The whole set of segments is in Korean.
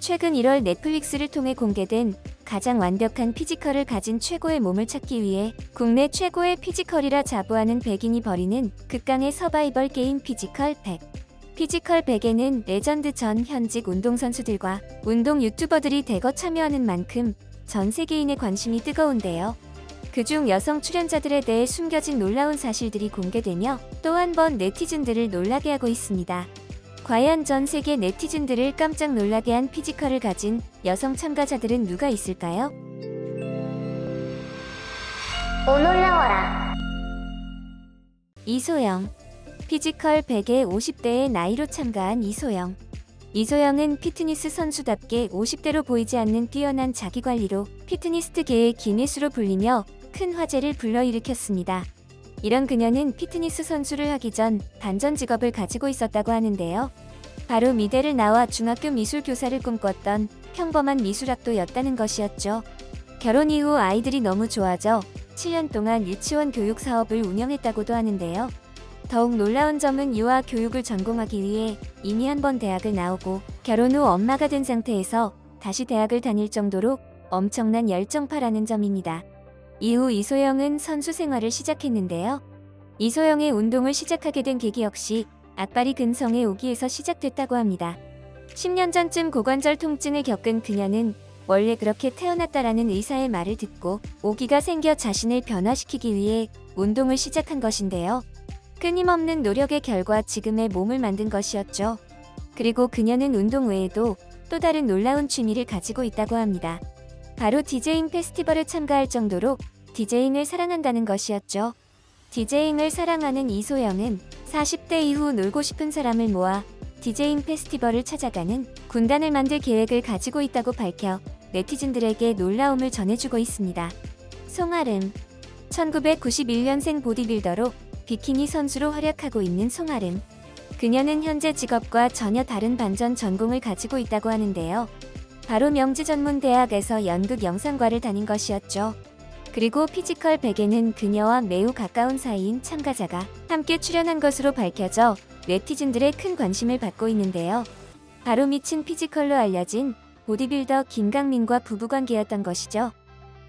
최근 1월 넷플릭스를 통해 공개된 가장 완벽한 피지컬을 가진 최고의 몸을 찾기 위해 국내 최고의 피지컬이라 자부하는 백인이 벌이는 극강의 서바이벌 게임 피지컬 100. 피지컬 100에는 레전드 전 현직 운동선수들과 운동 유튜버들이 대거 참여하는 만큼 전 세계인의 관심이 뜨거운데요. 그중 여성 출연자들에 대해 숨겨진 놀라운 사실들이 공개되며 또 한 번 네티즌들을 놀라게 하고 있습니다. 과연 전 세계 네티즌들을 깜짝 놀라게 한 피지컬을 가진 여성 참가자들은 누가 있을까요? 오 놀라워라. 이소영. 피지컬 100에 50대의 나이로 참가한 이소영. 이소영은 피트니스 선수답게 50대로 보이지 않는 뛰어난 자기관리로 피트니스트계의 기네스로 불리며 큰 화제를 불러일으켰습니다. 이런 그녀는 피트니스 선수를 하기 전 반전 직업을 가지고 있었다고 하는데요. 바로 미대를 나와 중학교 미술 교사를 꿈꿨던 평범한 미술학도였다는 것이었죠. 결혼 이후 아이들이 너무 좋아져 7년 동안 유치원 교육 사업을 운영했다고도 하는데요. 더욱 놀라운 점은 유아 교육을 전공하기 위해 이미 한 번 대학을 나오고 결혼 후 엄마가 된 상태에서 다시 대학을 다닐 정도로 엄청난 열정파라는 점입니다. 이후 이소영은 선수 생활을 시작했는데요. 이소영의 운동을 시작하게 된 계기 역시 악발이 근성의 오기에서 시작됐다고 합니다. 10년 전쯤 고관절 통증을 겪은 그녀는 원래 그렇게 태어났다라는 의사의 말을 듣고 오기가 생겨 자신을 변화시키기 위해 운동을 시작한 것인데요. 끊임없는 노력의 결과 지금의 몸을 만든 것이었죠. 그리고 그녀는 운동 외에도 또 다른 놀라운 취미를 가지고 있다고 합니다. 바로 디제잉 페스티벌에 참가할 정도로 디제잉을 사랑한다는 것이었죠. 디제잉을 사랑하는 이소영은 40대 이후 놀고 싶은 사람을 모아 디제잉 페스티벌을 찾아가는 군단을 만들 계획을 가지고 있다고 밝혀 네티즌들에게 놀라움을 전해주고 있습니다. 송아름. 1991년생 보디빌더로 비키니 선수로 활약하고 있는 송아름. 그녀는 현재 직업과 전혀 다른 반전 전공을 가지고 있다고 하는데요. 바로 명지전문대학에서 연극 영상과를 다닌 것이었죠. 그리고 피지컬 100에는 그녀와 매우 가까운 사이인 참가자가 함께 출연한 것으로 밝혀져 네티즌들의 큰 관심을 받고 있는데요. 바로 미친 피지컬로 알려진 보디빌더 김강민과 부부관계였던 것이죠.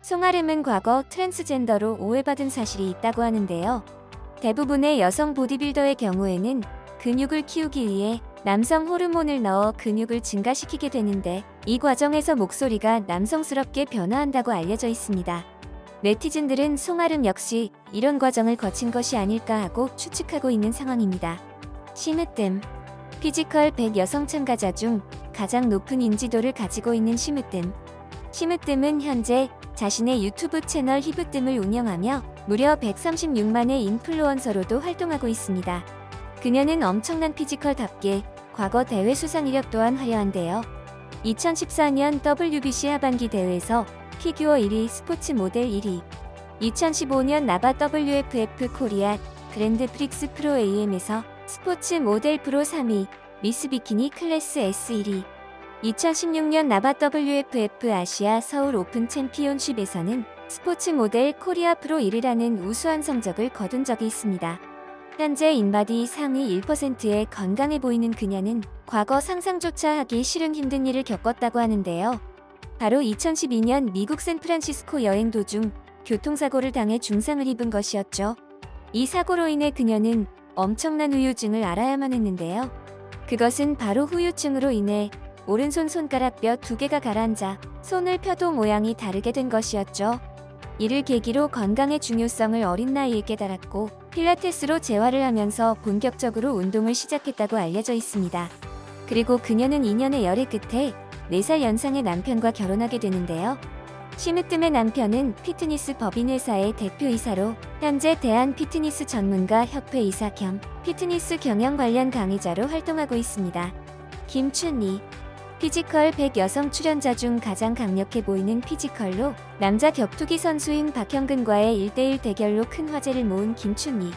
송아름은 과거 트랜스젠더로 오해받은 사실이 있다고 하는데요. 대부분의 여성 보디빌더의 경우에는 근육을 키우기 위해 남성 호르몬을 넣어 근육을 증가시키게 되는데 이 과정에서 목소리가 남성스럽게 변화한다고 알려져 있습니다. 네티즌들은 송아름 역시 이런 과정을 거친 것이 아닐까 하고 추측하고 있는 상황입니다. 심으뜸. 피지컬 100 여성 참가자 중 가장 높은 인지도를 가지고 있는 심으뜸. 심으뜸은 현재 자신의 유튜브 채널 히브뜸을 운영하며 무려 136만의 인플루언서로도 활동하고 있습니다. 그녀는 엄청난 피지컬답게 과거 대회 수상 이력 또한 화려한데요. 2014년 WBC 하반기 대회에서 피규어 1위, 스포츠 모델 1위, 2015년 나바 WFF 코리아 그랜드 프릭스 프로 AM에서 스포츠 모델 프로 3위, 미스 비키니 클래스 S 1위, 2016년 나바 WFF 아시아 서울 오픈 챔피언십에서는 스포츠 모델 코리아 프로 1위라는 우수한 성적을 거둔 적이 있습니다. 현재 인바디 상위 1%의 건강해 보이는 그녀는 과거 상상조차 하기 싫은 힘든 일을 겪었다고 하는데요. 바로 2012년 미국 샌프란시스코 여행 도중 교통사고를 당해 중상을 입은 것이었죠. 이 사고로 인해 그녀는 엄청난 후유증을 앓아야만 했는데요. 그것은 바로 후유증으로 인해 오른손 손가락 뼈 2개가 가라앉아 손을 펴도 모양이 다르게 된 것이었죠. 이를 계기로 건강의 중요성을 어린 나이에 깨달았고 필라테스로 재활을 하면서 본격적으로 운동을 시작했다고 알려져 있습니다. 그리고 그녀는 2년의 열애 끝에 4살 연상의 남편과 결혼하게 되는데요. 심으뜸의 남편은 피트니스 법인회사의 대표이사로 현재 대한피트니스 전문가 협회 이사 겸 피트니스 경영 관련 강의자로 활동하고 있습니다. 김춘희. 피지컬 100 여성 출연자 중 가장 강력해 보이는 피지컬로 남자 격투기 선수인 박형근과의 1대1 대결로 큰 화제를 모은 김춘희.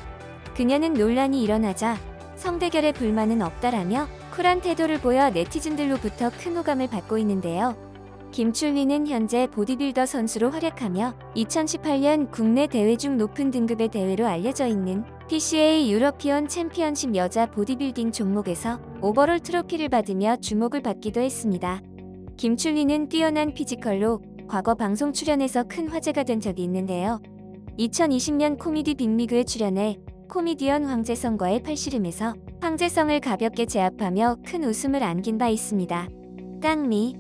그녀는 논란이 일어나자 성대결에 불만은 없다라며 쿨한 태도를 보여 네티즌들로부터 큰 호감을 받고 있는데요. 김춘희는 현재 보디빌더 선수로 활약하며 2018년 국내 대회 중 높은 등급의 대회로 알려져 있는 PCA 유러피언 챔피언십 여자 보디빌딩 종목에서 오버롤 트로피를 받으며 주목을 받기도 했습니다. 김출리는 뛰어난 피지컬로 과거 방송 출연에서 큰 화제가 된 적이 있는데요. 2020년 코미디 빅리그에 출연해 코미디언 황재성과의 팔씨름에서 황재성을 가볍게 제압하며 큰 웃음을 안긴 바 있습니다. 깡미,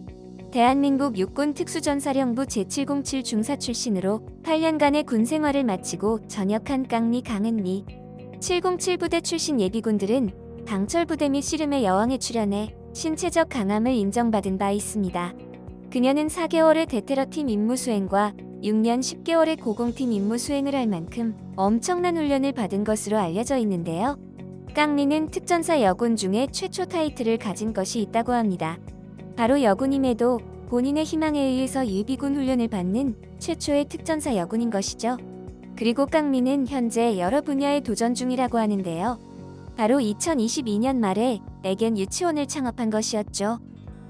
대한민국 육군 특수전사령부 제707 중사 출신으로 8년간의 군 생활을 마치고 전역한 깡미 강은미. 707 부대 출신 예비군들은 강철 부대 및 씨름의 여왕에 출연해 신체적 강함을 인정받은 바 있습니다. 그녀는 4개월의 대테러팀 임무 수행과 6년 10개월의 고공팀 임무 수행을 할 만큼 엄청난 훈련을 받은 것으로 알려져 있는데요. 깡미는 특전사 여군 중에 최초 타이틀을 가진 것이 있다고 합니다. 바로 여군임에도 본인의 희망에 의해서 예비군 훈련을 받는 최초의 특전사 여군인 것이죠. 그리고 깡미는 현재 여러 분야에 도전 중이라고 하는데요. 바로 2022년 말에 애견 유치원을 창업한 것이었죠.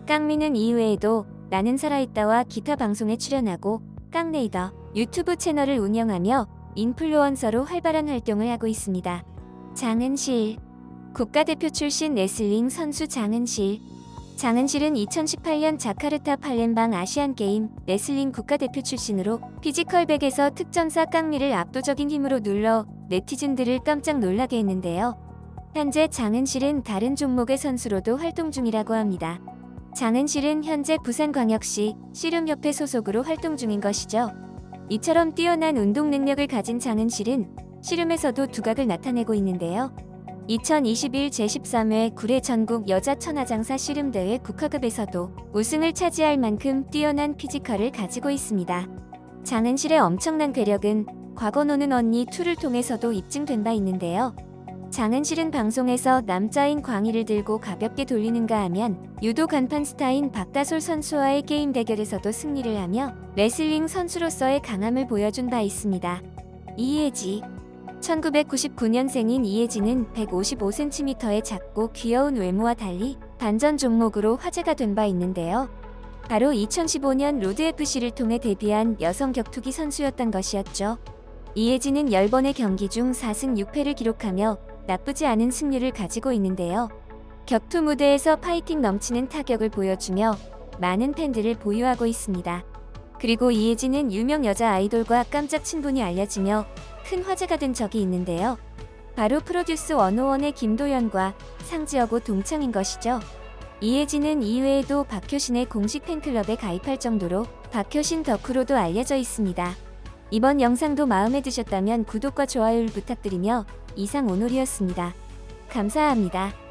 깡미는 이외에도 나는 살아있다와 기타 방송에 출연하고 깡레이더 유튜브 채널을 운영하며 인플루언서로 활발한 활동을 하고 있습니다. 장은실, 국가대표 출신 레슬링 선수 장은실. 장은실은 2018년 자카르타 팔렘방 아시안게임 레슬링 국가대표 출신으로 피지컬 100에서 특전사 깡미를 압도적인 힘으로 눌러 네티즌들을 깜짝 놀라게 했는데요. 현재 장은실은 다른 종목의 선수로도 활동 중이라고 합니다. 장은실은 현재 부산광역시 씨름협회 소속으로 활동 중인 것이죠. 이처럼 뛰어난 운동 능력을 가진 장은실은 씨름에서도 두각을 나타내고 있는데요. 2021 제13회 구례 전국 여자 천하장사 씨름대회 국화급에서도 우승을 차지할 만큼 뛰어난 피지컬을 가지고 있습니다. 장은실의 엄청난 괴력은 과거 노는 언니 2를 통해서도 입증된 바 있는데요. 장은실은 방송에서 남자인 광희를 들고 가볍게 돌리는가 하면 유도 간판 스타인 박다솔 선수와의 게임 대결에서도 승리를 하며 레슬링 선수로서의 강함을 보여준 바 있습니다. 이혜지, 1999년생인 이혜지는 155cm의 작고 귀여운 외모와 달리 반전 종목으로 화제가 된 바 있는데요. 바로 2015년 로드FC를 통해 데뷔한 여성 격투기 선수였던 것이었죠. 이혜지는 10번의 경기 중 4승 6패를 기록하며 나쁘지 않은 승률을 가지고 있는데요. 격투 무대에서 파이팅 넘치는 타격을 보여주며 많은 팬들을 보유하고 있습니다. 그리고 이혜지는 유명 여자 아이돌과 깜짝 친분이 알려지며 큰 화제가 된 적이 있는데요. 바로 프로듀스 101의 김도연과 상지하고 동창인 것이죠. 이혜지는 이외에도 박효신의 공식 팬클럽에 가입할 정도로 박효신 덕후로도 알려져 있습니다. 이번 영상도 마음에 드셨다면 구독과 좋아요를 부탁드리며 이상 오늘이었습니다. 감사합니다.